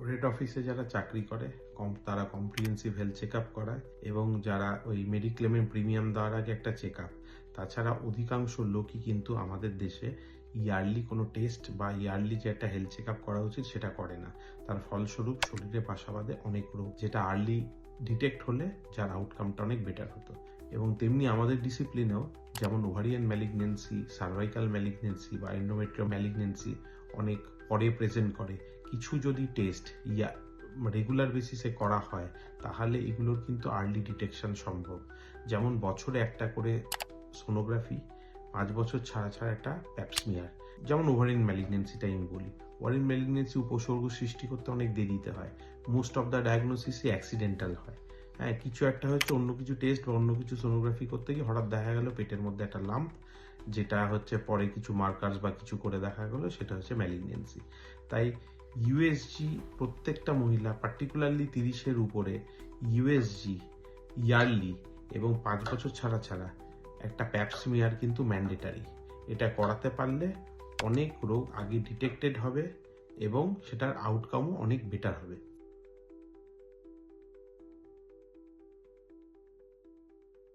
Corporate অফিসে যারা চাকরি করে তারা কম্প্রিহেন্সিভ হেলথ চেক আপ করায়, এবং যারা ওই মেডিক্লেমের প্রিমিয়াম দেওয়ার আগে একটা চেক আপ। তাছাড়া অধিকাংশ লোকই কিন্তু আমাদের দেশে ইয়ারলি কোনো টেস্ট বা ইয়ারলি যে একটা হেলথ চেক আপ করা উচিত সেটা করে না। তার ফলস্বরূপ শরীরে বাসাবাঁধে অনেক রোগ, যেটা আর্লি ডিটেক্ট হলে যার আউটকামটা অনেক বেটার হতো। এবং তেমনি আমাদের ডিসিপ্লিনেও যেমন ওভারিয়ান ম্যালিগনেন্সি, সার্ভাইকাল ম্যালিগনেন্সি বা এন্ডোমেট্রিয়াল ম্যালিগনেন্সি অনেক পরে প্রেজেন্ট করে। কিছু যদি টেস্ট রেগুলার বেসিসে করা হয় তাহলে এগুলোর কিন্তু আর্লি ডিটেকশন সম্ভব। যেমন বছরে একটা করে সোনোগ্রাফি, 5 বছর ছাড়া ছাড়া একটা প্যাপসমিয়ার। যেমন ওভারিয়ান ম্যালিগনেন্সিটাই আমি বলি, ওভারিয়ান ম্যালিগনেন্সি উপসর্গ সৃষ্টি করতে অনেক দেরিতে হয়। মোস্ট অফ দ্য ডায়াগনোসিসই অ্যাক্সিডেন্টাল হয়। হ্যাঁ, কিছু একটা হচ্ছে, অন্য কিছু টেস্ট বা অন্য কিছু সোনোগ্রাফি করতে গিয়ে হঠাৎ দেখা গেল পেটের মধ্যে একটা লাম্প, যেটা হচ্ছে পরে কিছু মার্কার্স বা কিছু করে দেখা গেলো সেটা হচ্ছে ম্যালিগনেন্সি। তাই ইউএসজি প্রত্যেকটা মহিলা, পার্টিকুলারলি 30-এর উপরে, ইউএসজি ইয়ারলি এবং 5 বছর ছাড়া ছাড়া একটা প্যাপসমিয়ার কিন্তু ম্যান্ডেটারি। এটা করাতে পারলে অনেক রোগ আগে ডিটেক্টেড হবে এবং সেটার আউটকামও অনেক বেটার হবে।